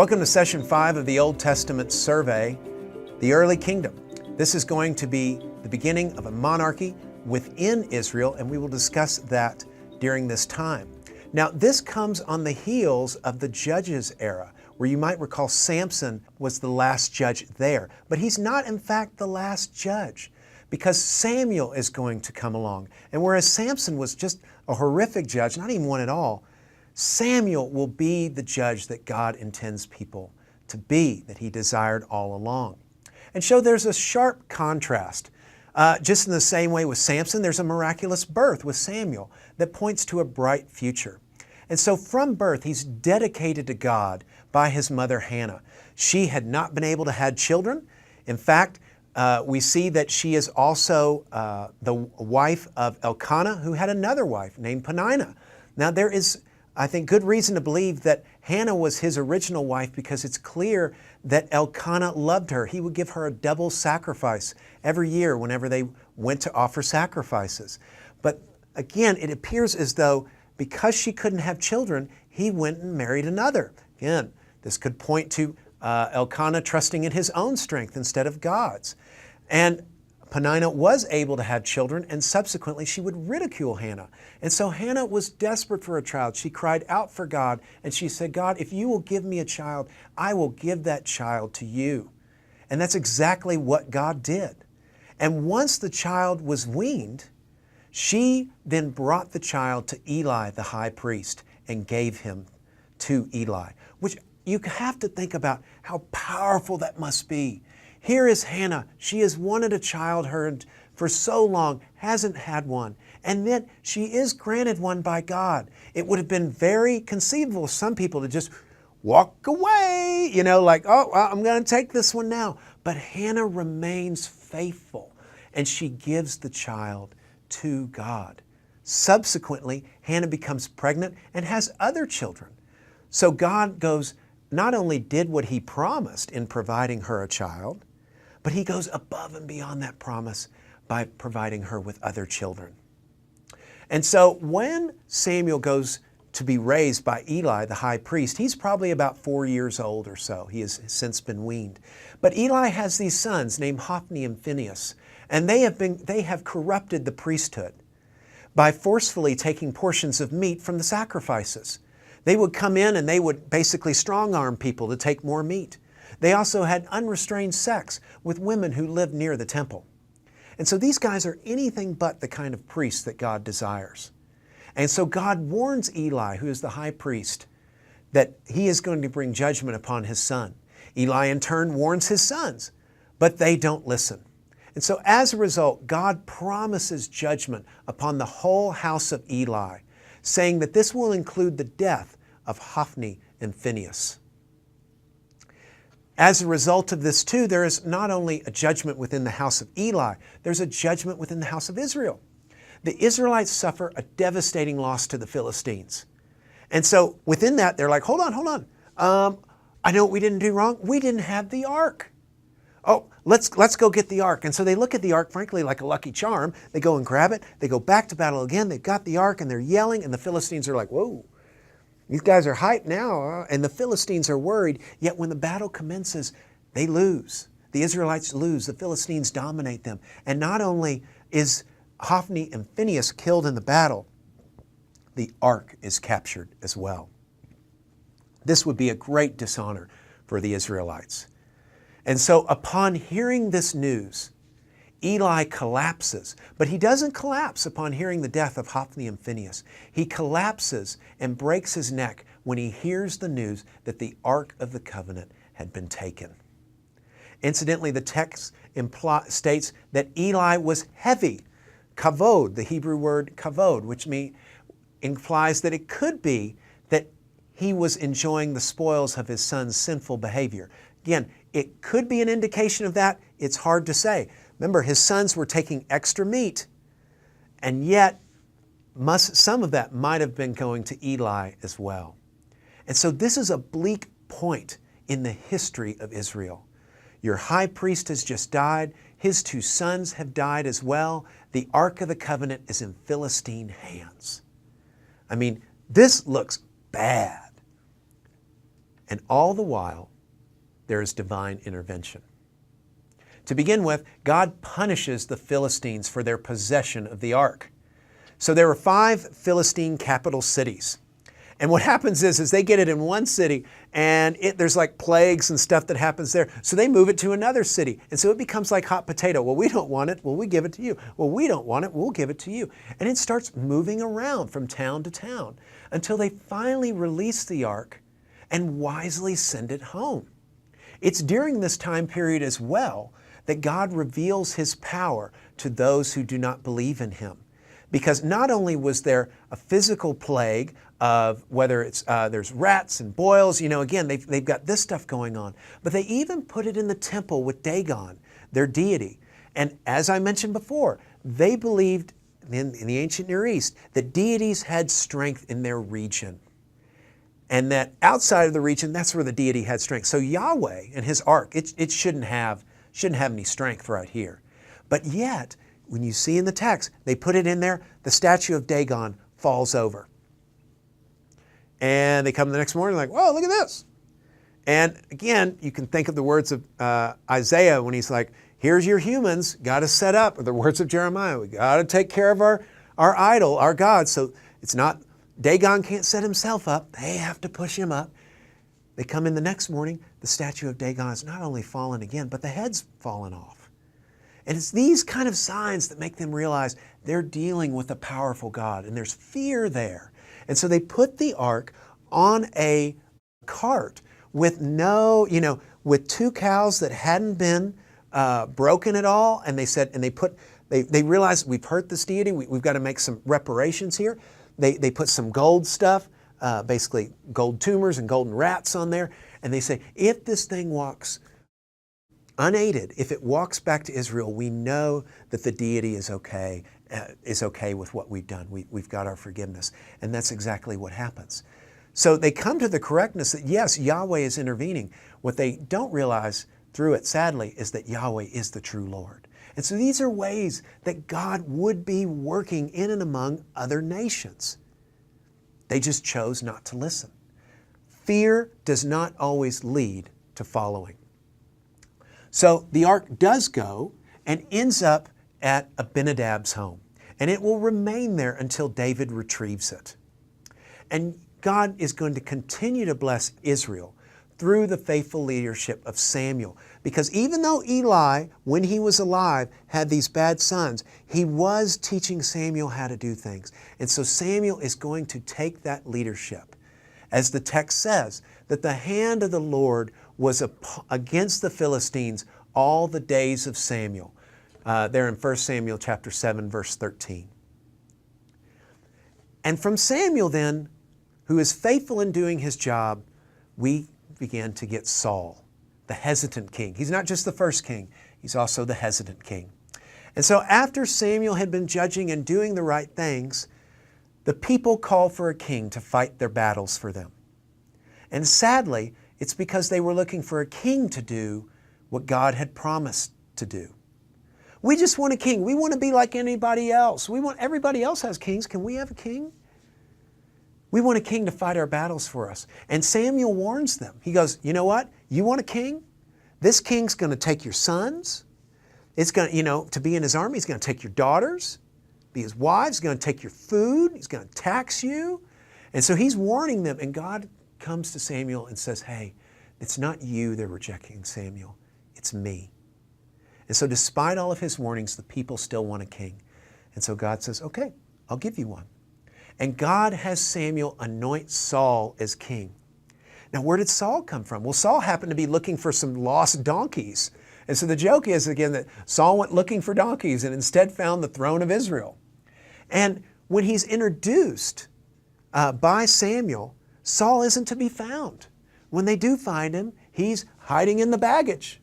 Welcome to Session 5 of the Old Testament Survey, the Early Kingdom. This is going to be the beginning of a monarchy within Israel, and we will discuss that during this time. Now, this comes on the heels of the Judges era, where you might recall Samson was the last judge there. But he's not, in fact, the last judge, because Samuel is going to come along. And whereas Samson was just a horrific judge, not even one at all, Samuel will be the judge that God intends people to be, that he desired all along. And so there's a sharp contrast. Just in the same way with Samson, there's a miraculous birth with Samuel that points to a bright future. And so from birth, he's dedicated to God by his mother Hannah. She had not been able to have children. In fact, we see that she is also the wife of Elkanah, who had another wife named Peninnah. Now there is, I think, good reason to believe that Hannah was his original wife, because it's clear that Elkanah loved her. He would give her a double sacrifice every year whenever they went to offer sacrifices. But again, it appears as though because she couldn't have children, he went and married another. Again, this could point to Elkanah trusting in his own strength instead of God's. And Peninnah was able to have children, and subsequently she would ridicule Hannah. And so Hannah was desperate for a child. She cried out for God, and she said, God, if you will give me a child, I will give that child to you. And that's exactly what God did. And once the child was weaned, she then brought the child to Eli, the high priest, and gave him to Eli, which you have to think about how powerful that must be. Here is Hannah. She has wanted a child for so long, hasn't had one, and then she is granted one by God. It would have been very conceivable of some people to just walk away, like, oh, I'm going to take this one now. But Hannah remains faithful, and she gives the child to God. Subsequently, Hannah becomes pregnant and has other children. So God not only did what he promised in providing her a child, but he goes above and beyond that promise by providing her with other children. And so when Samuel goes to be raised by Eli, the high priest, he's probably about 4 years old or so. He has since been weaned. But Eli has these sons named Hophni and Phinehas, and they have corrupted the priesthood by forcefully taking portions of meat from the sacrifices. They would come in and they would basically strong-arm people to take more meat. They also had unrestrained sex with women who lived near the temple. And so these guys are anything but the kind of priests that God desires. And so God warns Eli, who is the high priest, that he is going to bring judgment upon his son. Eli in turn warns his sons, but they don't listen. And so as a result, God promises judgment upon the whole house of Eli, saying that this will include the death of Hophni and Phinehas. As a result of this too, there is not only a judgment within the house of Eli, there's a judgment within the house of Israel. The Israelites suffer a devastating loss to the Philistines. And so within that, they're like, hold on. I know what we didn't do wrong. We didn't have the ark. Oh, let's go get the ark. And so they look at the ark, frankly, like a lucky charm. They go and grab it. They go back to battle again. They've got the ark and they're yelling, and the Philistines are like, whoa. These guys are hyped now, and the Philistines are worried, yet when the battle commences, they lose. The Israelites lose. The Philistines dominate them. And not only is Hophni and Phinehas killed in the battle, the ark is captured as well. This would be a great dishonor for the Israelites. And so upon hearing this news, Eli collapses, but he doesn't collapse upon hearing the death of Hophni and Phinehas. He collapses and breaks his neck when he hears the news that the Ark of the Covenant had been taken. Incidentally, the text states that Eli was heavy. Kavod, the Hebrew word kavod, which implies that it could be that he was enjoying the spoils of his son's sinful behavior. Again, it could be an indication of that. It's hard to say. Remember, his sons were taking extra meat, and yet some of that might have been going to Eli as well. And so this is a bleak point in the history of Israel. Your high priest has just died. His 2 sons have died as well. The Ark of the Covenant is in Philistine hands. I mean, this looks bad. And all the while, there is divine intervention. To begin with, God punishes the Philistines for their possession of the ark. So there were 5 Philistine capital cities. And what happens is they get it in one city, and there's like plagues and stuff that happens there. So they move it to another city. And so it becomes like hot potato. Well, we don't want it. Well, we give it to you. Well, we don't want it. We'll give it to you. And it starts moving around from town to town until they finally release the ark and wisely send it home. It's during this time period as well that God reveals His power to those who do not believe in Him. Because not only was there a physical plague of whether it's there's rats and boils, again, they've got this stuff going on, but they even put it in the temple with Dagon, their deity. And as I mentioned before, they believed in the ancient Near East that deities had strength in their region. And that outside of the region, that's where the deity had strength. So Yahweh and His ark, it shouldn't have any strength right here. But yet, when you see in the text, they put it in there, the statue of Dagon falls over. And they come the next morning like, whoa, look at this. And again, you can think of the words of Isaiah when he's like, here's your humans, got to set up, or the words of Jeremiah, we got to take care of our idol, our God. So it's not, Dagon can't set himself up, they have to push him up. They come in the next morning, the statue of Dagon is not only fallen again, but the head's fallen off. And it's these kind of signs that make them realize they're dealing with a powerful God, and there's fear there. And so they put the ark on a cart with with 2 cows that hadn't been broken at all. And they said, and they realized we've hurt this deity. We've got to make some reparations here. They put some gold stuff, basically gold tumors and golden rats on there. And they say, if this thing walks unaided, if it walks back to Israel, we know that the deity is okay with what we've done. We've got our forgiveness. And that's exactly what happens. So they come to the correctness that yes, Yahweh is intervening. What they don't realize through it, sadly, is that Yahweh is the true Lord. And so these are ways that God would be working in and among other nations. They just chose not to listen. Fear does not always lead to following. So the ark does go and ends up at Abinadab's home. And it will remain there until David retrieves it. And God is going to continue to bless Israel through the faithful leadership of Samuel. Because even though Eli, when he was alive, had these bad sons, he was teaching Samuel how to do things. And so Samuel is going to take that leadership. As the text says, that the hand of the Lord was against the Philistines all the days of Samuel. There in 1 Samuel chapter 7, verse 13. And from Samuel then, who is faithful in doing his job, we began to get Saul, the hesitant king. He's not just the first king, he's also the hesitant king. And so after Samuel had been judging and doing the right things, the people called for a king to fight their battles for them. And sadly, it's because they were looking for a king to do what God had promised to do. We just want a king. We want to be like anybody else. Everybody else has kings. Can we have a king? We want a king to fight our battles for us. And Samuel warns them. He goes, you know what? You want a king? This king's going to take your sons. It's going to be in his army. He's going to take your daughters, be his wives. He's going to take your food. He's going to tax you. And so he's warning them. And God comes to Samuel and says, hey, it's not you they're rejecting, Samuel. It's me. And so despite all of his warnings, the people still want a king. And so God says, okay, I'll give you one. And God has Samuel anoint Saul as king. Now, where did Saul come from? Well, Saul happened to be looking for some lost donkeys. And so the joke is, again, that Saul went looking for donkeys and instead found the throne of Israel. And when he's introduced by Samuel, Saul isn't to be found. When they do find him, he's hiding in the baggage.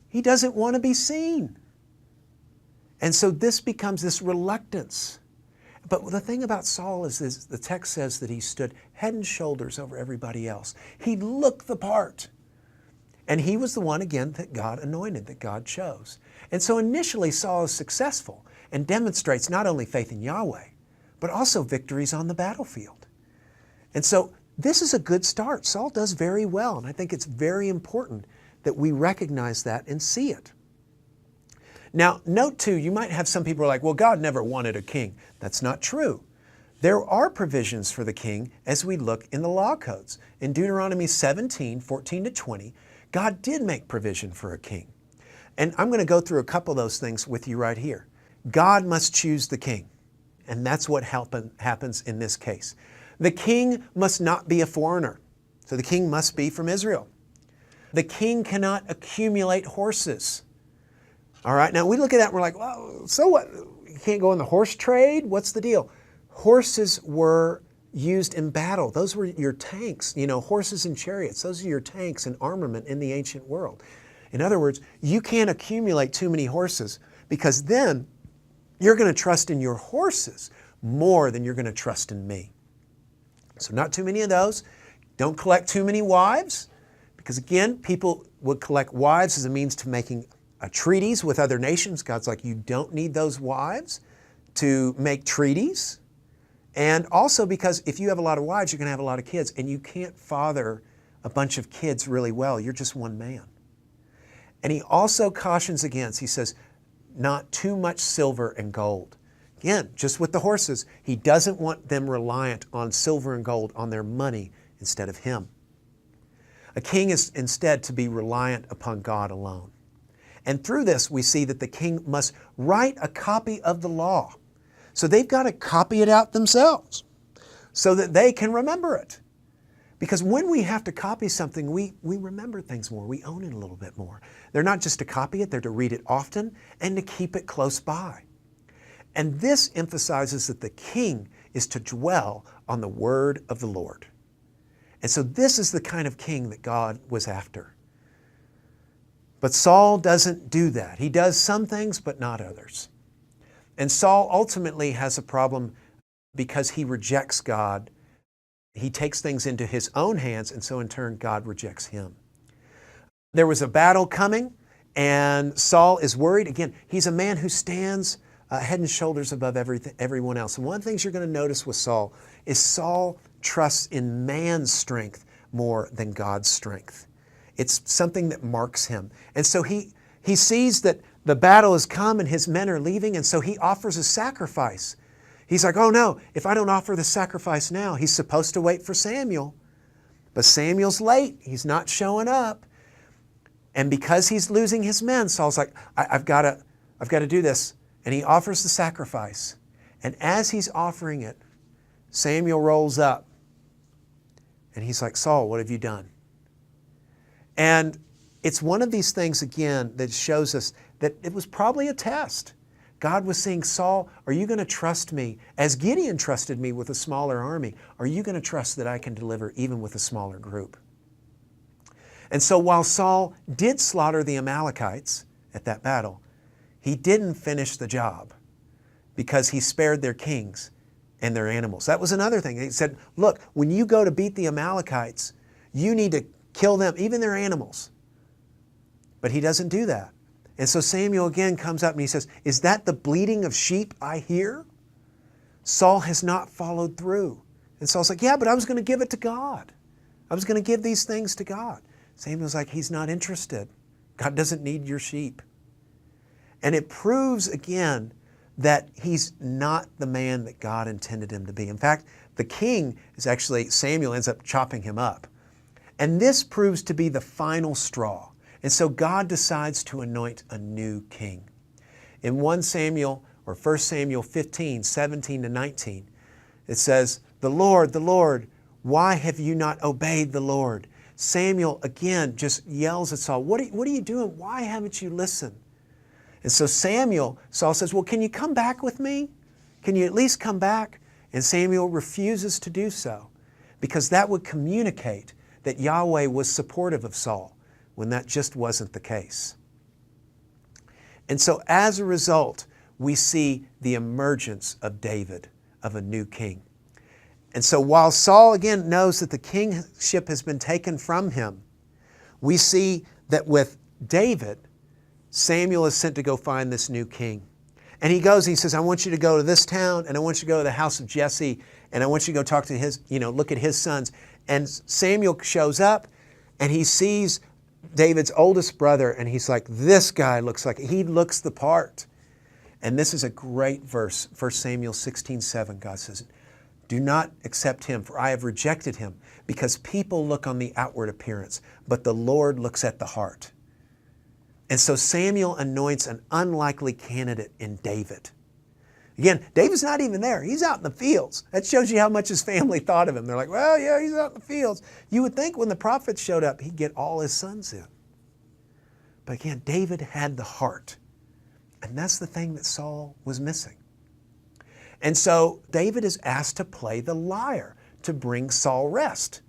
He doesn't want to be seen. And so this becomes this reluctance. But the thing about Saul is this, the text says that he stood head and shoulders over everybody else. He looked the part. And he was the one, again, that God anointed, that God chose. And so initially Saul is successful and demonstrates not only faith in Yahweh, but also victories on the battlefield. And so this is a good start. Saul does very well, and I think it's very important that we recognize that and see it. Now, note too, you might have some people who are like, well, God never wanted a king. That's not true. There are provisions for the king as we look in the law codes. In Deuteronomy 17, 14 to 20, God did make provision for a king. And I'm going to go through a couple of those things with you right here. God must choose the king, and that's what happens in this case. The king must not be a foreigner, so the king must be from Israel. The king cannot accumulate horses. All right, now we look at that and we're like, well, so what? You can't go in the horse trade? What's the deal? Horses were used in battle. Those were your tanks, horses and chariots. Those are your tanks and armament in the ancient world. In other words, you can't accumulate too many horses because then you're going to trust in your horses more than you're going to trust in me. So not too many of those. Don't collect too many wives because again, people would collect wives as a means to making treaties with other nations. God's like, you don't need those wives to make treaties. And also because if you have a lot of wives, you're going to have a lot of kids, and you can't father a bunch of kids really well. You're just one man. And he also cautions against, he says, not too much silver and gold. Again, just with the horses, he doesn't want them reliant on silver and gold, on their money instead of him. A king is instead to be reliant upon God alone. And through this, we see that the king must write a copy of the law. So they've got to copy it out themselves so that they can remember it. Because when we have to copy something, we remember things more. We own it a little bit more. They're not just to copy it, they're to read it often and to keep it close by. And this emphasizes that the king is to dwell on the word of the Lord. And so this is the kind of king that God was after. But Saul doesn't do that. He does some things, but not others. And Saul ultimately has a problem because he rejects God. He takes things into his own hands, and so in turn, God rejects him. There was a battle coming, and Saul is worried. Again, he's a man who stands head and shoulders above everyone else. And one of the things you're going to notice with Saul is Saul trusts in man's strength more than God's strength. It's something that marks him. And so he sees that the battle has come and his men are leaving, and so he offers a sacrifice. He's like, oh no, if I don't offer the sacrifice now, he's supposed to wait for Samuel. But Samuel's late. He's not showing up. And because he's losing his men, Saul's like, I've got to do this. And he offers the sacrifice. And as he's offering it, Samuel rolls up. And he's like, Saul, what have you done? And it's one of these things, again, that shows us that it was probably a test. God was saying, Saul, are you going to trust me? As Gideon trusted me with a smaller army, are you going to trust that I can deliver even with a smaller group? And so while Saul did slaughter the Amalekites at that battle, he didn't finish the job because he spared their kings and their animals. That was another thing. He said, look, when you go to beat the Amalekites, you need to kill them, even their animals. But he doesn't do that. And so Samuel again comes up and he says, is that the bleating of sheep I hear? Saul has not followed through. And Saul's like, yeah, but I was going to give it to God. I was going to give these things to God. Samuel's like, he's not interested. God doesn't need your sheep. And it proves again that he's not the man that God intended him to be. In fact, the king is actually, Samuel ends up chopping him up. And this proves to be the final straw. And so God decides to anoint a new king. In 1 Samuel, or 1 Samuel 15, 17 to 19, it says, the Lord, why have you not obeyed the Lord? Samuel again just yells at Saul, what are you doing? Why haven't you listened? And so Saul says, well, can you come back with me? Can you at least come back? And Samuel refuses to do so because that would communicate that Yahweh was supportive of Saul when that just wasn't the case. And so as a result, we see the emergence of David, of a new king. And so while Saul again knows that the kingship has been taken from him, we see that with David, Samuel is sent to go find this new king. And he goes, he says, I want you to go to this town, and I want you to go to the house of Jesse, and I want you to go talk to his, look at his sons. And Samuel shows up, and he sees David's oldest brother, and he's like, this guy he looks the part. And this is a great verse, 1 Samuel 16:7. God says, do not accept him, for I have rejected him, because people look on the outward appearance, but the Lord looks at the heart. And so Samuel anoints an unlikely candidate in David. Again, David's not even there. He's out in the fields. That shows you how much his family thought of him. They're like, well, yeah, he's out in the fields. You would think when the prophets showed up, he'd get all his sons in. But again, David had the heart. And that's the thing that Saul was missing. And so David is asked to play the lyre to bring Saul rest.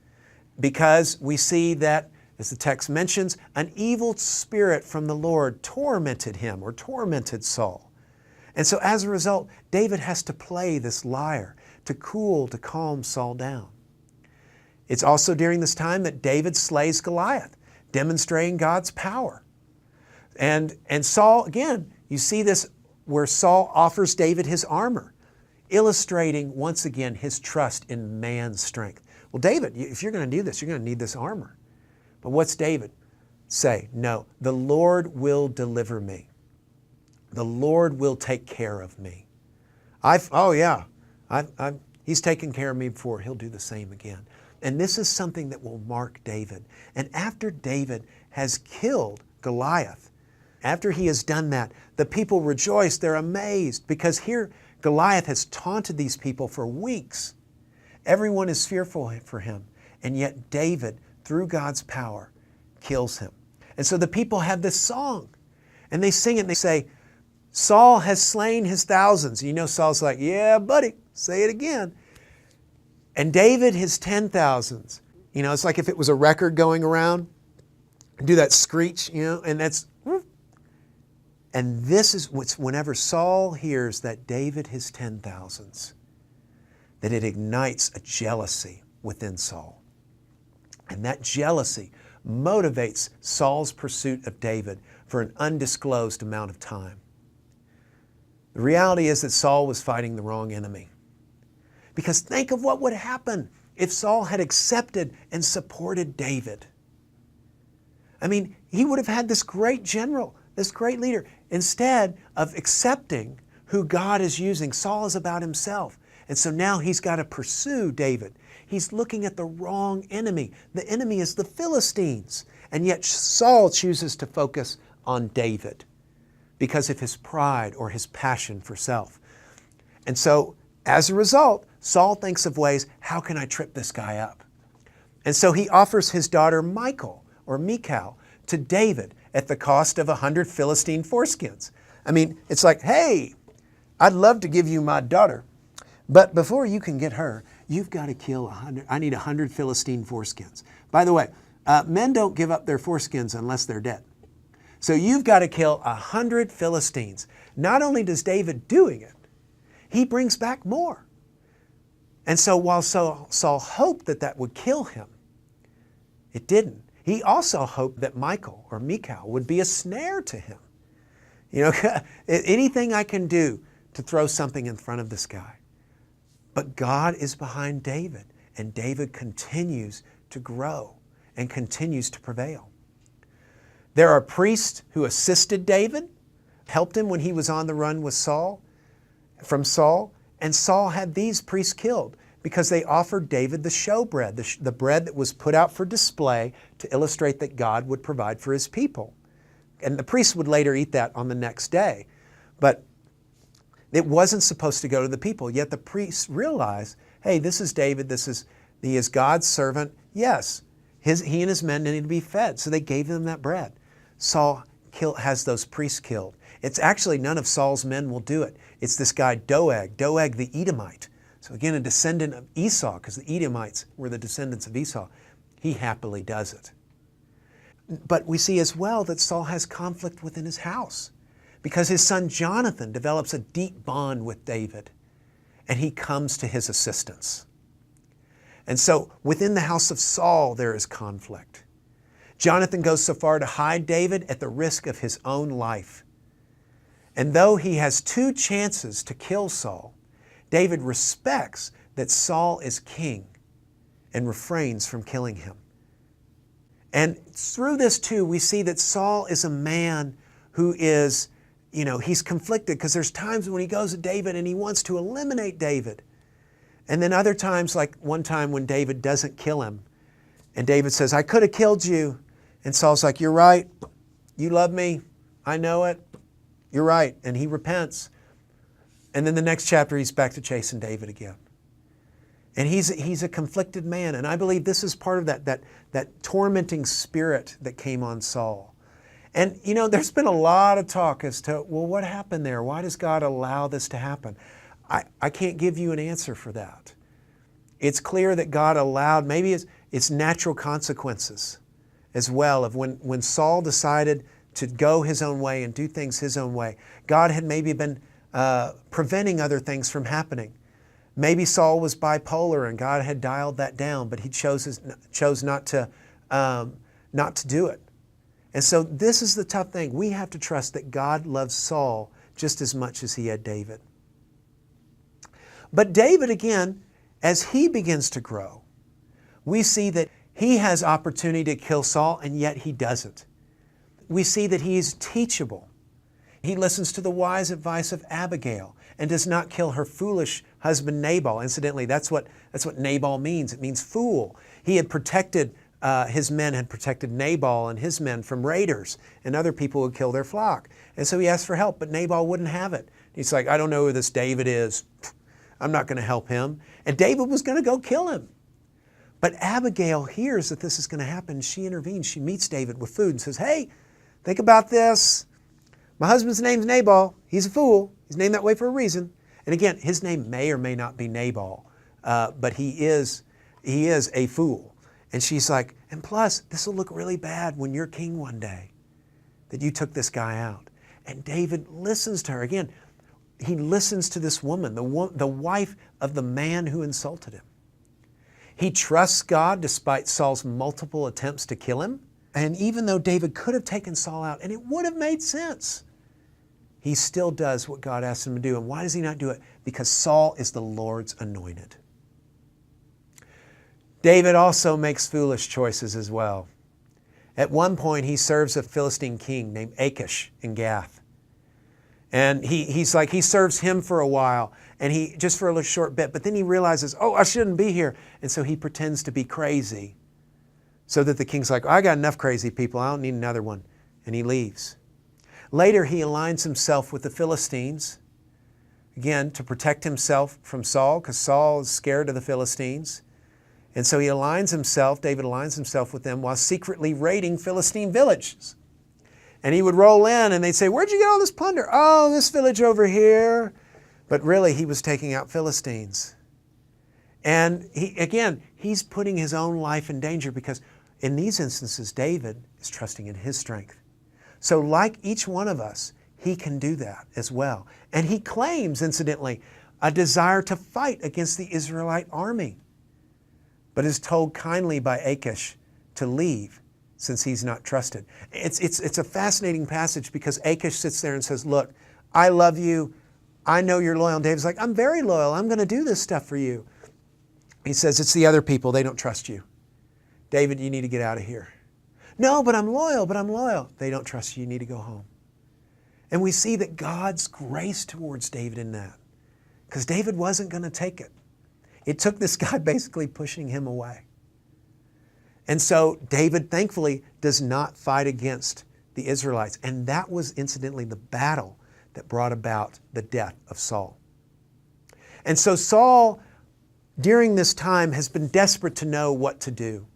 Because we see that, as the text mentions, an evil spirit from the Lord tormented him or tormented Saul. And so as a result, David has to play this lyre to calm Saul down. It's also during this time that David slays Goliath, demonstrating God's power. And Saul, again, you see this where Saul offers David his armor, illustrating once again his trust in man's strength. Well, David, if you're going to do this, you're going to need this armor. But what's David say? No, the Lord will deliver me. The Lord will take care of me. He's taken care of me before. He'll do the same again. And this is something that will mark David. And after David has killed Goliath, after he has done that, the people rejoice. They're amazed because here Goliath has taunted these people for weeks. Everyone is fearful for him. And yet David, through God's power, kills him. And so the people have this song. And they sing it and they say, Saul has slain his thousands. Saul's like, yeah, buddy, say it again. And David his 10,000s. It's like if it was a record going around, do that screech, and that's, and this is what's, whenever Saul hears that David his 10,000s, that it ignites a jealousy within Saul. And that jealousy motivates Saul's pursuit of David for an undisclosed amount of time. The reality is that Saul was fighting the wrong enemy. Because think of what would happen if Saul had accepted and supported David. I mean, he would have had this great general, this great leader. Instead of accepting who God is using, Saul is about himself. And so now he's got to pursue David. He's looking at the wrong enemy. The enemy is the Philistines. And yet Saul chooses to focus on David because of his pride or his passion for self. And so as a result, Saul thinks of ways, how can I trip this guy up? And so he offers his daughter Michal to David at the cost of 100 Philistine foreskins. I mean, it's like, hey, I'd love to give you my daughter, but before you can get her, you've got to kill 100. I need 100 Philistine foreskins. By the way, men don't give up their foreskins unless they're dead. So you've got to kill 100 Philistines. Not only does David doing it, he brings back more. And so while Saul hoped that would kill him, it didn't. He also hoped that Michal would be a snare to him. Anything I can do to throw something in front of this guy. But God is behind David, and David continues to grow and continues to prevail. There are priests who assisted David, helped him when he was on the run with from Saul, and Saul had these priests killed because they offered David the showbread, the bread that was put out for display to illustrate that God would provide for his people. And the priests would later eat that on the next day. But it wasn't supposed to go to the people, yet the priests realized, hey, this is David, he is God's servant. Yes, he and his men need to be fed, so they gave them that bread. Saul has those priests killed. It's actually none of Saul's men will do it. It's this guy Doeg the Edomite. So again, a descendant of Esau, because the Edomites were the descendants of Esau. He happily does it. But we see as well that Saul has conflict within his house because his son Jonathan develops a deep bond with David and he comes to his assistance. And so within the house of Saul, there is conflict. Jonathan goes so far to hide David at the risk of his own life. And though he has two chances to kill Saul, David respects that Saul is king and refrains from killing him. And through this too, we see that Saul is a man who is, he's conflicted, because there's times when he goes to David and he wants to eliminate David. And then other times, like one time when David doesn't kill him, and David says, I could have killed you. And Saul's like, you're right. You love me. I know it. You're right. And he repents. And then the next chapter, he's back to chasing David again. And he's a conflicted man. And I believe this is part of that tormenting spirit that came on Saul. And, there's been a lot of talk as to, well, what happened there? Why does God allow this to happen? I can't give you an answer for that. It's clear that God allowed, maybe it's natural consequences as well, of when Saul decided to go his own way and do things his own way. God had maybe been preventing other things from happening. Maybe Saul was bipolar and God had dialed that down, but he chose not to do it. And so this is the tough thing. We have to trust that God loves Saul just as much as he had David. But David, again, as he begins to grow, we see that he has opportunity to kill Saul, and yet he doesn't. We see that he is teachable. He listens to the wise advice of Abigail and does not kill her foolish husband Nabal. Incidentally, that's what Nabal means. It means fool. He had protected, his men had protected Nabal and his men from raiders and other people who would kill their flock. And so he asked for help, but Nabal wouldn't have it. He's like, I don't know who this David is. I'm not going to help him. And David was going to go kill him. But Abigail hears that this is going to happen. She intervenes. She meets David with food and says, hey, think about this. My husband's name's Nabal. He's a fool. He's named that way for a reason. And again, his name may or may not be Nabal, but he is a fool. And she's like, and plus, this will look really bad when you're king one day, that you took this guy out. And David listens to her. Again, he listens to this woman, the wife of the man who insulted him. He trusts God despite Saul's multiple attempts to kill him. And even though David could have taken Saul out, and it would have made sense, he still does what God asked him to do. And why does he not do it? Because Saul is the Lord's anointed. David also makes foolish choices as well. At one point, he serves a Philistine king named Achish in Gath. And he serves him for a while, and just for a little short bit, but then he realizes, oh, I shouldn't be here. And so he pretends to be crazy so that the king's like, I got enough crazy people. I don't need another one. And he leaves. Later, he aligns himself with the Philistines, again, to protect himself from Saul, because Saul is scared of the Philistines. And so David aligns himself with them while secretly raiding Philistine villages. And he would roll in and they'd say, where'd you get all this plunder? Oh, this village over here. But really, he was taking out Philistines. And he's putting his own life in danger, because in these instances, David is trusting in his strength. So like each one of us, he can do that as well. And he claims, incidentally, a desire to fight against the Israelite army, but is told kindly by Achish to leave, since he's not trusted. It's a fascinating passage, because Achish sits there and says, look, I love you. I know you're loyal. And David's like, I'm very loyal. I'm going to do this stuff for you. He says, it's the other people. They don't trust you. David, you need to get out of here. No, but I'm loyal. They don't trust you. You need to go home. And we see that God's grace towards David in that, because David wasn't going to take it. It took this guy basically pushing him away. And so David, thankfully, does not fight against the Israelites. And that was, incidentally, the battle that brought about the death of Saul. And so Saul, during this time, has been desperate to know what to do.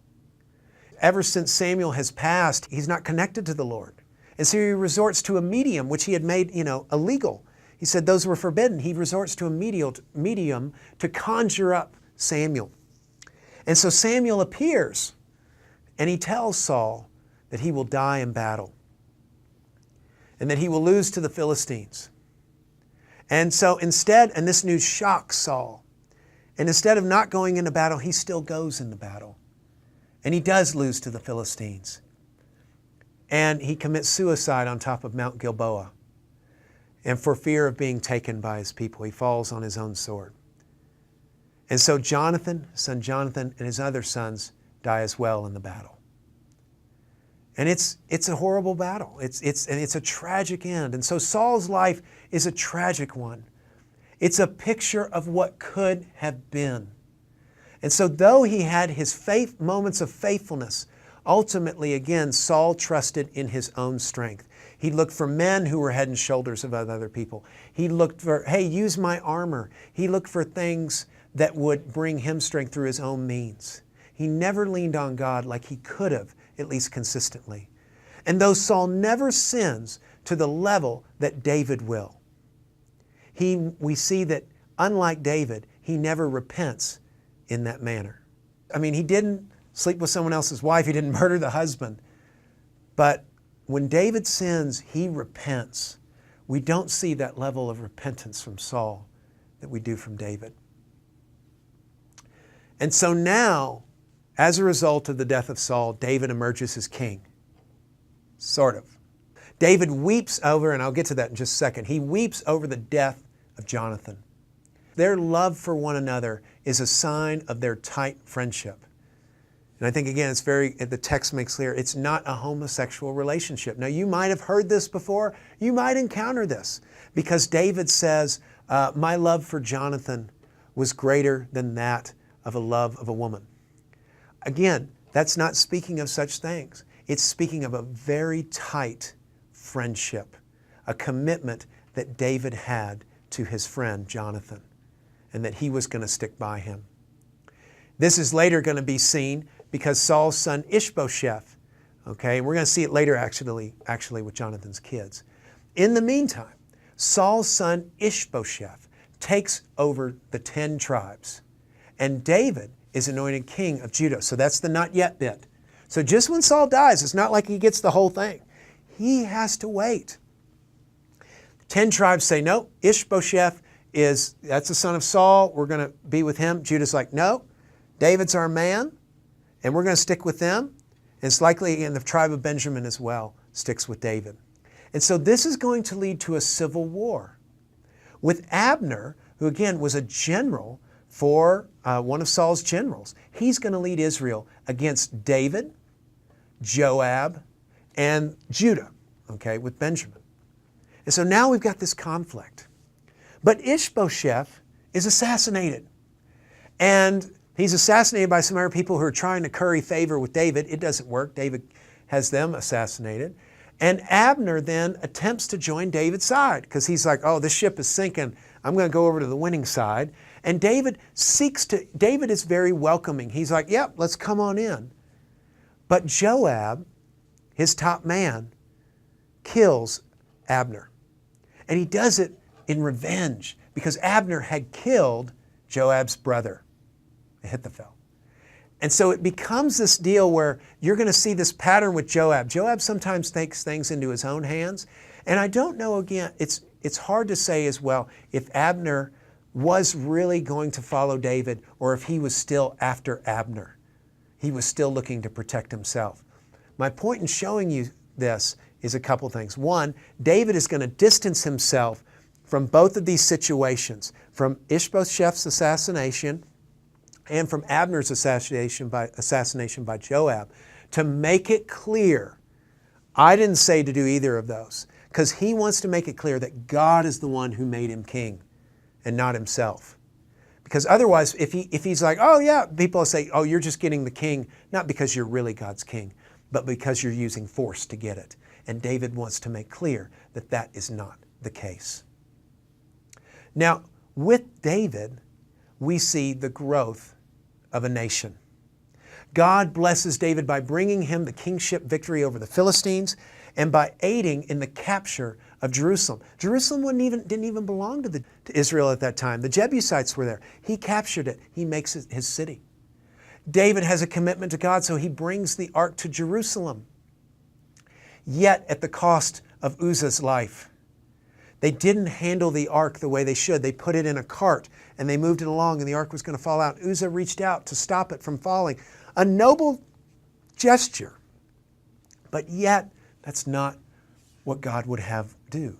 Ever since Samuel has passed, he's not connected to the Lord. And so he resorts to a medium, which he had made, illegal. He said those were forbidden. He resorts to a medium to conjure up Samuel. And so Samuel appears, and he tells Saul that he will die in battle and that he will lose to the Philistines. And so instead, and this news shocks Saul, and instead of not going into battle, he still goes into battle. And he does lose to the Philistines. And he commits suicide on top of Mount Gilboa. And for fear of being taken by his people, he falls on his own sword. And so Jonathan, son Jonathan, and his other sons die as well in the battle. And it's a horrible battle. It's a tragic end. And so Saul's life is a tragic one. It's a picture of what could have been. And so though he had his moments of faithfulness, ultimately, again, Saul trusted in his own strength. He looked for men who were head and shoulders above other people. He looked for, hey, use my armor. He looked for things that would bring him strength through his own means. He never leaned on God like he could have, at least consistently. And though Saul never sins to the level that David will, we see that, unlike David, he never repents in that manner. I mean, he didn't sleep with someone else's wife. He didn't murder the husband. But when David sins, he repents. We don't see that level of repentance from Saul that we do from David. And so now, as a result of the death of Saul, David emerges as king. Sort of. David weeps over, and I'll get to that in just a second, he weeps over the death of Jonathan. Their love for one another is a sign of their tight friendship. And I think, again, the text makes clear, it's not a homosexual relationship. Now, you might have heard this before. You might encounter this because David says, my love for Jonathan was greater than that of a love of a woman. Again, that's not speaking of such things. It's speaking of a very tight friendship, a commitment that David had to his friend Jonathan, and that he was going to stick by him. This is later going to be seen because Saul's son Ishbosheth, okay, we're going to see it later actually with Jonathan's kids. In the meantime, Saul's son Ishbosheth takes over the 10 tribes, and David is anointed king of Judah. So that's the not yet bit. So just when Saul dies, it's not like he gets the whole thing. He has to wait. 10 tribes say, no, Ishbosheth that's the son of Saul. We're going to be with him. Judah's like, no, David's our man, and we're going to stick with them. And it's likely, again, the tribe of Benjamin as well sticks with David. And so this is going to lead to a civil war with Abner, who again was a general for one of Saul's generals. He's going to lead Israel against David, Joab, and Judah, okay, with Benjamin. And so now we've got this conflict. But Ishbosheth is assassinated. And he's assassinated by some other people who are trying to curry favor with David. It doesn't work. David has them assassinated. And Abner then attempts to join David's side because he's like, oh, this ship is sinking. I'm going to go over to the winning side. And David is very welcoming. He's like, yep, let's come on in. But Joab, his top man, kills Abner. And he does it in revenge because Abner had killed Joab's brother, Ahithophel. And so it becomes this deal where you're going to see this pattern with Joab. Joab sometimes takes things into his own hands. And I don't know, again, it's hard to say as well if Abner was really going to follow David or if he was still after Abner. He was still looking to protect himself. My point in showing you this is a couple things. One, David is going to distance himself from both of these situations, from Ishbosheth's assassination and from Abner's assassination by Joab, to make it clear. I didn't say to do either of those, because he wants to make it clear that God is the one who made him king and not himself. Because otherwise, if he's like, oh yeah, people will say, oh, you're just getting the king, not because you're really God's king, but because you're using force to get it. And David wants to make clear that that is not the case. Now, with David, we see the growth of a nation. God blesses David by bringing him the kingship victory over the Philistines and by aiding in the capture of Jerusalem. Jerusalem didn't even belong to Israel at that time. The Jebusites were there. He captured it. He makes it his city. David has a commitment to God, so he brings the ark to Jerusalem, yet at the cost of Uzzah's life. They didn't handle the ark the way they should. They put it in a cart and they moved it along and the ark was going to fall out. Uzzah reached out to stop it from falling. A noble gesture, but yet that's not what God would have do.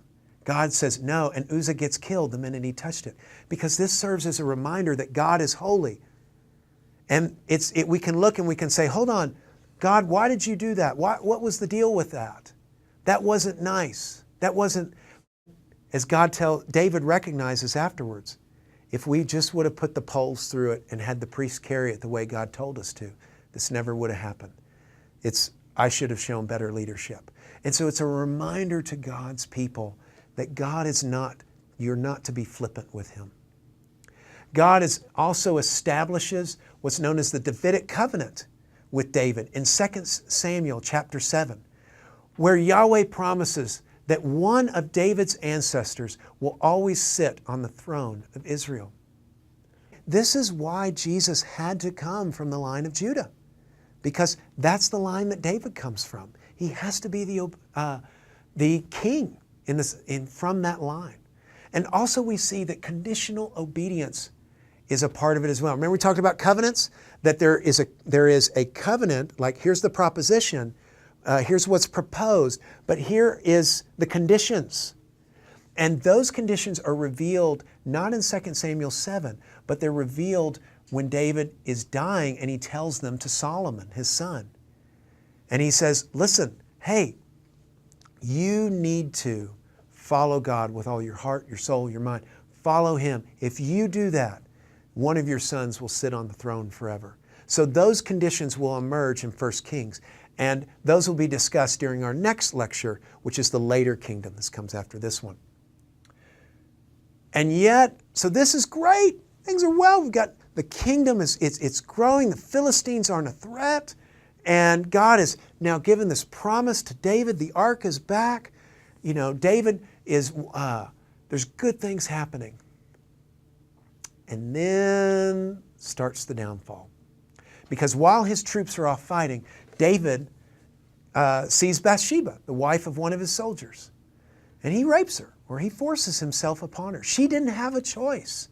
God says no, and Uzzah gets killed the minute he touched it. Because this serves as a reminder that God is holy. And we can look and we can say, hold on, God, why did you do that? What was the deal with that? That wasn't nice. That wasn't, as David recognizes afterwards, if we just would have put the poles through it and had the priests carry it the way God told us to, this never would have happened. I should have shown better leadership. And so it's a reminder to God's people that God is you're not to be flippant with Him. God also establishes what's known as the Davidic covenant with David in 2 Samuel chapter 7, where Yahweh promises that one of David's ancestors will always sit on the throne of Israel. This is why Jesus had to come from the line of Judah, because that's the line that David comes from. He has to be the king from that line. And also we see that conditional obedience is a part of it as well. Remember we talked about covenants? That there is a covenant, like here's the proposition, here's what's proposed, but here is the conditions. And those conditions are revealed not in 2 Samuel 7, but they're revealed when David is dying and he tells them to Solomon, his son. And he says, listen, hey, you need to follow God with all your heart, your soul, your mind. Follow Him. If you do that, one of your sons will sit on the throne forever. So those conditions will emerge in 1 Kings. And those will be discussed during our next lecture, which is the later kingdom. This comes after this one. And yet, so this is great. Things are well. We've got the kingdom, it's growing. The Philistines aren't a threat. And God has now given this promise to David. The ark is back. You know, David is, there's good things happening. And then starts the downfall. Because while his troops are off fighting, David sees Bathsheba, the wife of one of his soldiers. And he rapes her, or he forces himself upon her. She didn't have a choice.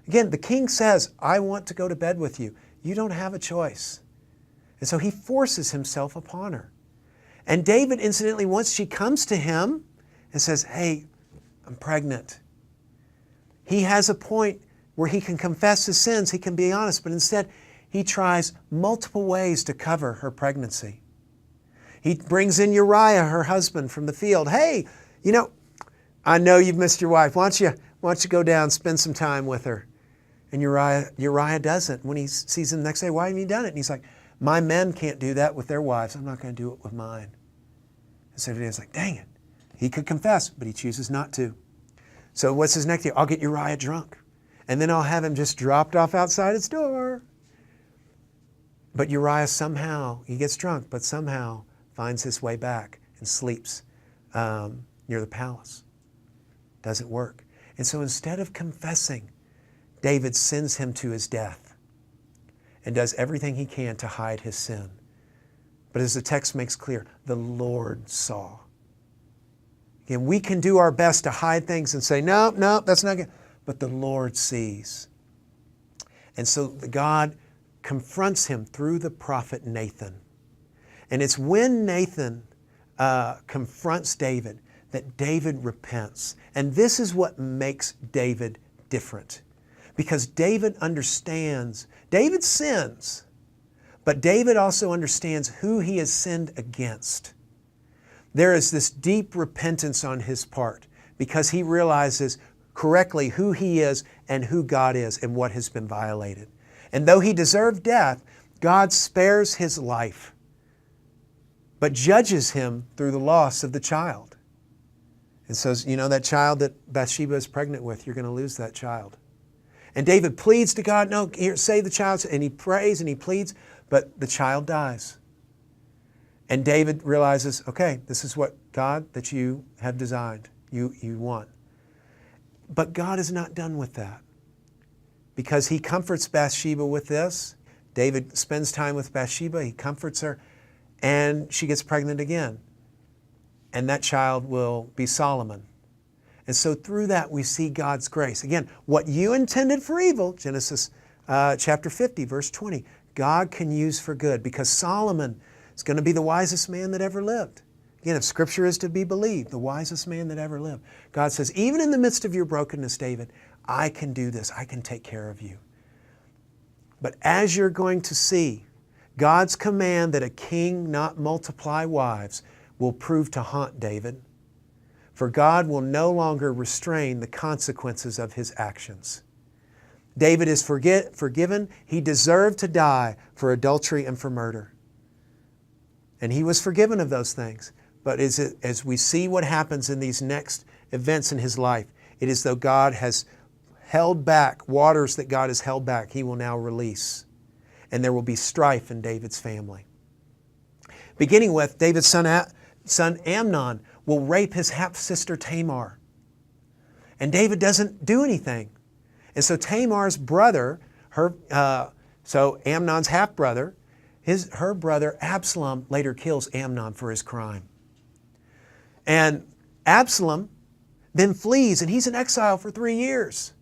Again, the king says, I want to go to bed with you. You don't have a choice. And so he forces himself upon her. And David, incidentally, once she comes to him and says, hey, I'm pregnant, he has a point where he can confess his sins, he can be honest, but instead he tries multiple ways to cover her pregnancy. He brings in Uriah, her husband, from the field. Hey, you know, I know you've missed your wife. Why don't you go down, spend some time with her? And Uriah doesn't. When he sees him the next day, why haven't you done it? And he's like, my men can't do that with their wives. I'm not going to do it with mine. And so David's like, dang it. He could confess, but he chooses not to. So what's his next deal? I'll get Uriah drunk. And then I'll have him just dropped off outside his door. But Uriah somehow, he gets drunk, but somehow finds his way back and sleeps near the palace. Doesn't work. And so instead of confessing, David sends him to his death and does everything he can to hide his sin. But as the text makes clear, the Lord saw. Again, we can do our best to hide things and say, no, that's not good. But the Lord sees. And so God confronts him through the prophet Nathan. And it's when Nathan confronts David that David repents. And this is what makes David different. Because David understands, David sins, but David also understands who he has sinned against. There is this deep repentance on his part because he realizes correctly who he is and who God is and what has been violated. And though he deserved death, God spares his life, but judges him through the loss of the child. And says, you know, that child that Bathsheba is pregnant with, you're going to lose that child. And David pleads to God, no, here, save the child. And he prays and he pleads, but the child dies. And David realizes, okay, this is what God that you have designed, you want. But God is not done with that. Because he comforts Bathsheba with this. David spends time with Bathsheba, he comforts her, and she gets pregnant again. And that child will be Solomon. And so through that we see God's grace. Again, what you intended for evil, Genesis chapter 50, verse 20, God can use for good because Solomon is going to be the wisest man that ever lived. Again, if Scripture is to be believed, the wisest man that ever lived, God says, even in the midst of your brokenness, David, I can do this. I can take care of you. But as you're going to see, God's command that a king not multiply wives will prove to haunt David, for God will no longer restrain the consequences of his actions. David is forgiven. He deserved to die for adultery and for murder. And he was forgiven of those things. But as we see what happens in these next events in his life, it is though God has held back, waters that God has held back, he will now release. And there will be strife in David's family. Beginning with David's son Amnon will rape his half-sister Tamar. And David doesn't do anything. And so Tamar's brother, so Amnon's half-brother, her brother Absalom later kills Amnon for his crime. And Absalom then flees, and he's in exile for 3 years.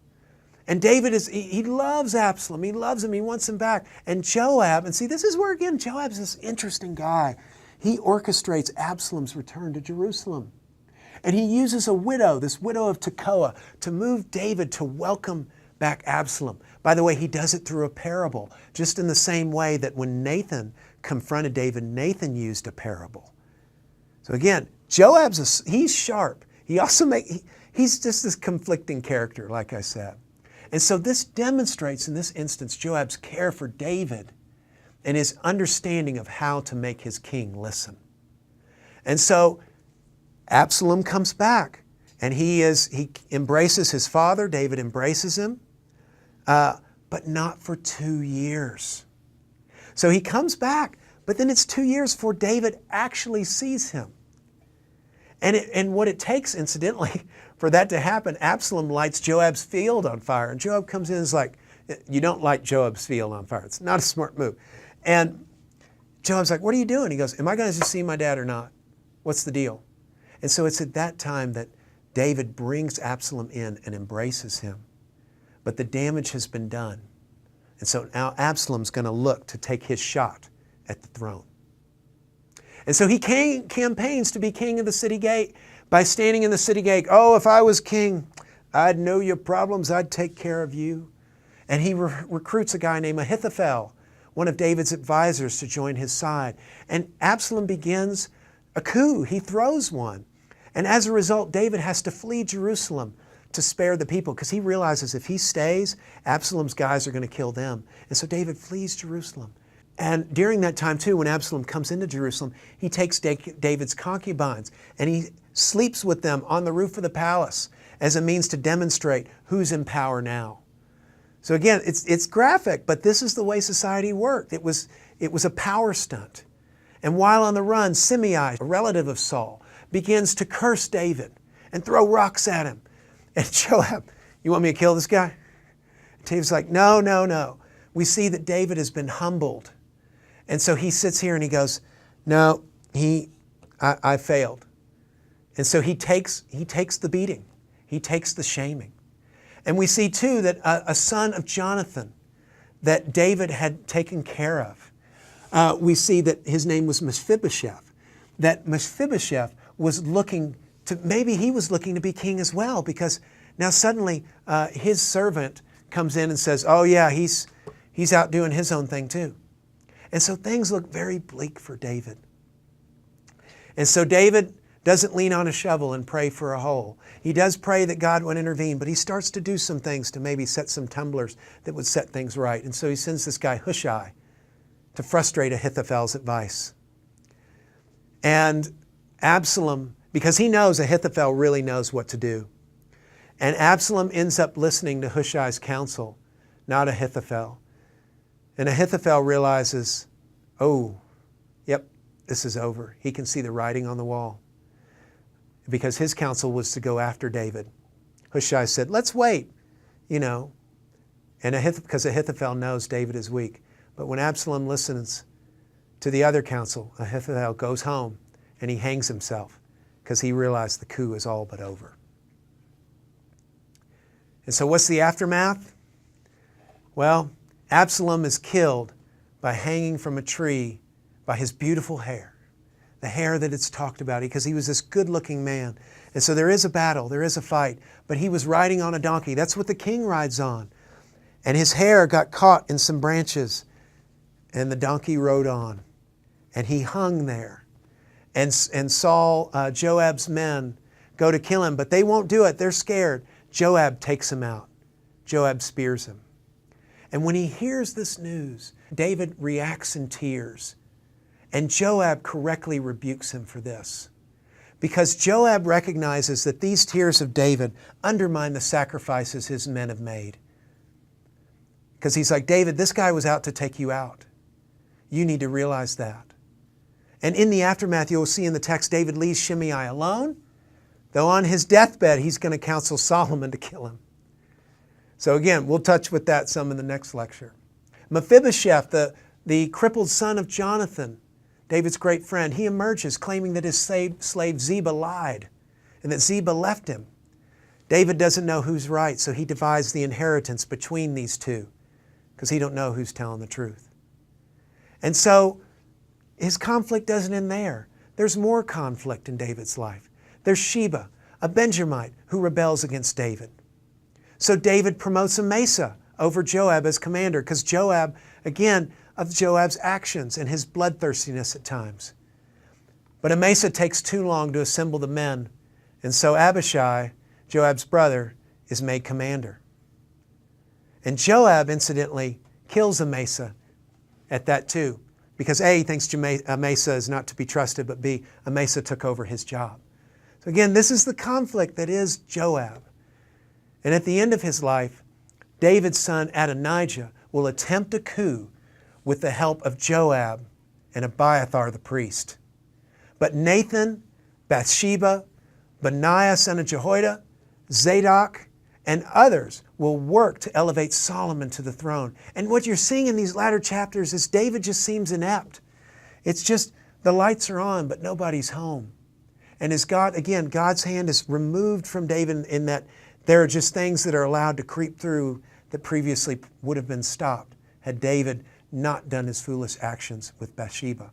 And David he loves Absalom. He loves him. He wants him back. And Joab, and see, this is where, again, Joab's this interesting guy. He orchestrates Absalom's return to Jerusalem. And he uses a widow, this widow of Tekoa, to move David to welcome back Absalom. By the way, he does it through a parable, just in the same way that when Nathan confronted David, Nathan used a parable. So again, he's sharp. He's just this conflicting character, like I said. And so this demonstrates in this instance Joab's care for David and his understanding of how to make his king listen. And so Absalom comes back and he embraces his father. David embraces him, but not for 2 years. So he comes back, but then it's 2 years before David actually sees him. And what it takes, incidentally, for that to happen, Absalom lights Joab's field on fire. And Joab comes in and is like, you don't light Joab's field on fire. It's not a smart move. And Joab's like, what are you doing? He goes, am I going to just see my dad or not? What's the deal? And so it's at that time that David brings Absalom in and embraces him. But the damage has been done. And so now Absalom's going to look to take his shot at the throne. And so he campaigns to be king of the city gate by standing in the city gate. Oh, if I was king, I'd know your problems. I'd take care of you. And he recruits a guy named Ahithophel, one of David's advisors, to join his side. And Absalom begins a coup. He throws one. And as a result, David has to flee Jerusalem to spare the people because he realizes if he stays, Absalom's guys are going to kill them. And so David flees Jerusalem. And during that time, too, when Absalom comes into Jerusalem, he takes David's concubines and he sleeps with them on the roof of the palace as a means to demonstrate who's in power now. So again, it's graphic, but this is the way society worked. It was a power stunt. And while on the run, Shimei, a relative of Saul, begins to curse David and throw rocks at him. And Joab, you want me to kill this guy? David's like, no, no, no. We see that David has been humbled. And so he sits here and he goes, no, I failed. And so he takes the beating. He takes the shaming. And we see too that a son of Jonathan that David had taken care of, we see that his name was Mephibosheth. That Mephibosheth was maybe he was looking to be king as well, because now suddenly his servant comes in and says, oh yeah, he's out doing his own thing too. And so things look very bleak for David. And so David doesn't lean on a shovel and pray for a hole. He does pray that God would intervene, but he starts to do some things to maybe set some tumblers that would set things right. And so he sends this guy Hushai to frustrate Ahithophel's advice. And Absalom, because he knows Ahithophel really knows what to do. And Absalom ends up listening to Hushai's counsel, not Ahithophel. And Ahithophel realizes, oh, yep, this is over. He can see the writing on the wall. Because his counsel was to go after David. Hushai said, let's wait, And because Ahithophel knows David is weak. But when Absalom listens to the other counsel, Ahithophel goes home and he hangs himself because he realized the coup is all but over. And so what's the aftermath? Well, Absalom is killed by hanging from a tree by his beautiful hair. the hair that it's talked about, because he was this good-looking man. And so there is a battle, there is a fight, but he was riding on a donkey. That's what the king rides on. And his hair got caught in some branches, and the donkey rode on, and he hung there. And Saul, Joab's men, go to kill him, but they won't do it. They're scared. Joab takes him out. Joab spears him. And when he hears this news, David reacts in tears. And Joab correctly rebukes him for this, because Joab recognizes that these tears of David undermine the sacrifices his men have made. Because he's like, David, this guy was out to take you out. You need to realize that. And in the aftermath, you'll see in the text, David leaves Shimei alone, though on his deathbed, he's going to counsel Solomon to kill him. So again, we'll touch with that some in the next lecture. Mephibosheth, the crippled son of Jonathan, David's great friend, he emerges claiming that his slave Ziba lied and that Ziba left him. David doesn't know who's right, so he divides the inheritance between these two because he don't know who's telling the truth. And so his conflict doesn't end there. There's more conflict in David's life. There's Sheba, a Benjamite who rebels against David. So David promotes Amasa over Joab as commander because Joab, again, of Joab's actions and his bloodthirstiness at times. But Amasa takes too long to assemble the men, and so Abishai, Joab's brother, is made commander. And Joab, incidentally, kills Amasa at that too, because A, he thinks Amasa is not to be trusted, but B, Amasa took over his job. So again, this is the conflict that is Joab. And at the end of his life, David's son Adonijah will attempt a coup with the help of Joab and Abiathar the priest. But Nathan, Bathsheba, Benaiah son of Jehoiada, Zadok, and others will work to elevate Solomon to the throne. And what you're seeing in these latter chapters is David just seems inept. It's just the lights are on, but nobody's home. And as God, again, God's hand is removed from David in that there are just things that are allowed to creep through that previously would have been stopped had David not done his foolish actions with Bathsheba.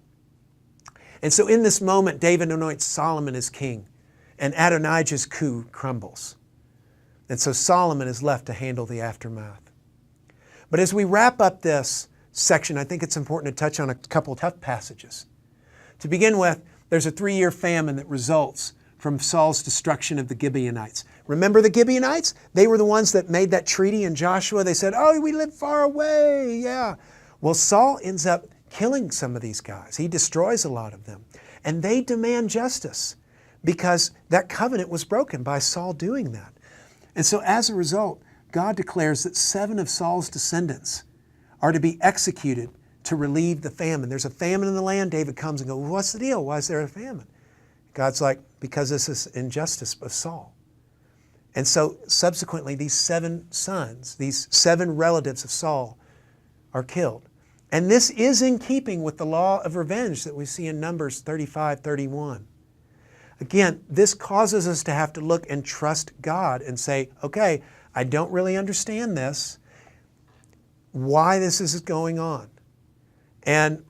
And so in this moment, David anoints Solomon as king, and Adonijah's coup crumbles. And so Solomon is left to handle the aftermath. But as we wrap up this section, I think it's important to touch on a couple of tough passages. To begin with, there's a 3-year famine that results from Saul's destruction of the Gibeonites. Remember the Gibeonites? They were the ones that made that treaty in Joshua. They said, oh, we live far away, yeah. Well, Saul ends up killing some of these guys. He destroys a lot of them. And they demand justice because that covenant was broken by Saul doing that. And so as a result, God declares that 7 of Saul's descendants are to be executed to relieve the famine. There's a famine in the land. David comes and goes, well, what's the deal? Why is there a famine? God's like, because this is injustice of Saul. And so subsequently, these 7 sons, these 7 relatives of Saul are killed. And this is in keeping with the law of revenge that we see in Numbers 35:31. Again, this causes us to have to look and trust God and say, okay, I don't really understand this, why this is going on. And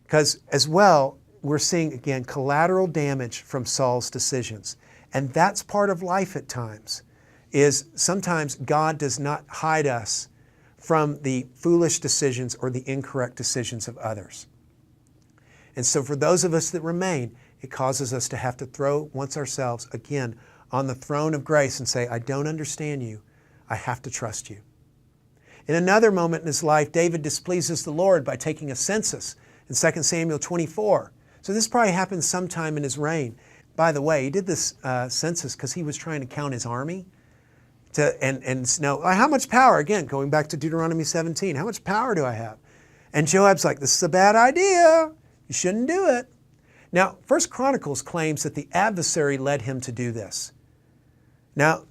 because as well, we're seeing, again, collateral damage from Saul's decisions. And that's part of life at times, is sometimes God does not hide us from the foolish decisions or the incorrect decisions of others. And so for those of us that remain, it causes us to have to throw once ourselves again on the throne of grace and say, I don't understand you. I have to trust you. In another moment in his life, David displeases the Lord by taking a census in 2 Samuel 24. So this probably happened sometime in his reign. By the way, he did this census because he was trying to count his army. And know how much power, again, going back to Deuteronomy 17, how much power do I have? And Joab's like, this is a bad idea. You shouldn't do it. Now, 1 Chronicles claims that the adversary led him to do this. Now,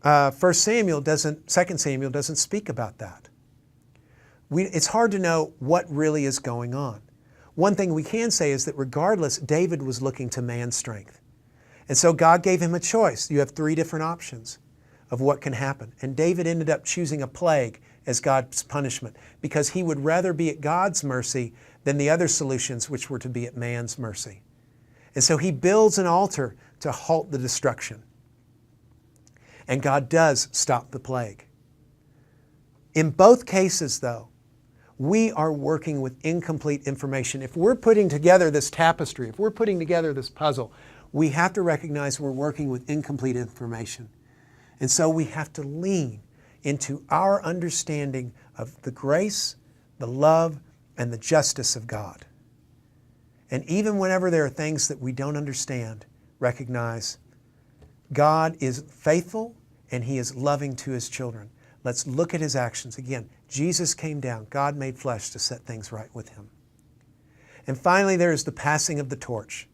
2 Samuel doesn't speak about that. It's hard to know what really is going on. One thing we can say is that regardless, David was looking to man's strength. And so God gave him a choice. You have 3 different options of what can happen. And David ended up choosing a plague as God's punishment because he would rather be at God's mercy than the other solutions which were to be at man's mercy. And so he builds an altar to halt the destruction. And God does stop the plague. In both cases, though, we are working with incomplete information. If we're putting together this tapestry, if we're putting together this puzzle, we have to recognize we're working with incomplete information. And so we have to lean into our understanding of the grace, the love, and the justice of God. And even whenever there are things that we don't understand, recognize God is faithful and He is loving to His children. Let's look at His actions. Again, Jesus came down. God made flesh to set things right with Him. And finally, there is the passing of the torch.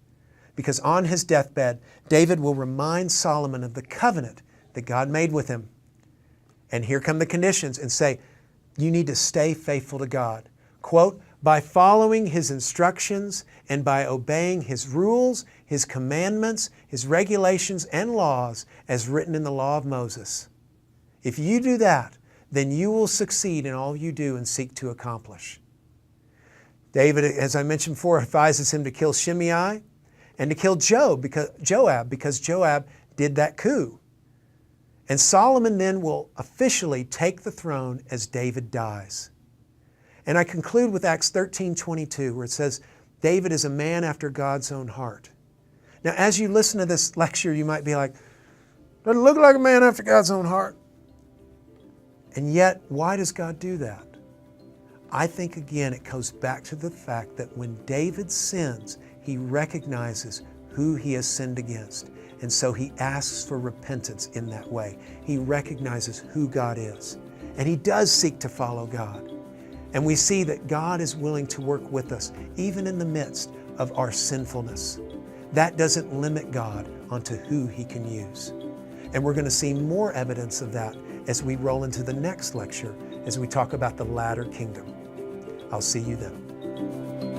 Because on his deathbed, David will remind Solomon of the covenant that God made with him. And here come the conditions and say, you need to stay faithful to God. Quote, by following His instructions and by obeying His rules, His commandments, His regulations and laws as written in the law of Moses. If you do that, then you will succeed in all you do and seek to accomplish. David, as I mentioned before, advises him to kill Shimei and to kill Joab because Joab did that coup. And Solomon then will officially take the throne as David dies. And I conclude with Acts 13:22, where it says, David is a man after God's own heart. Now, as you listen to this lecture, you might be like, doesn't look like a man after God's own heart. And yet, why does God do that? I think, again, it goes back to the fact that when David sins, he recognizes who he has sinned against. And so he asks for repentance in that way. He recognizes who God is. And he does seek to follow God. And we see that God is willing to work with us, even in the midst of our sinfulness. That doesn't limit God onto who He can use. And we're going to see more evidence of that as we roll into the next lecture, as we talk about the latter kingdom. I'll see you then.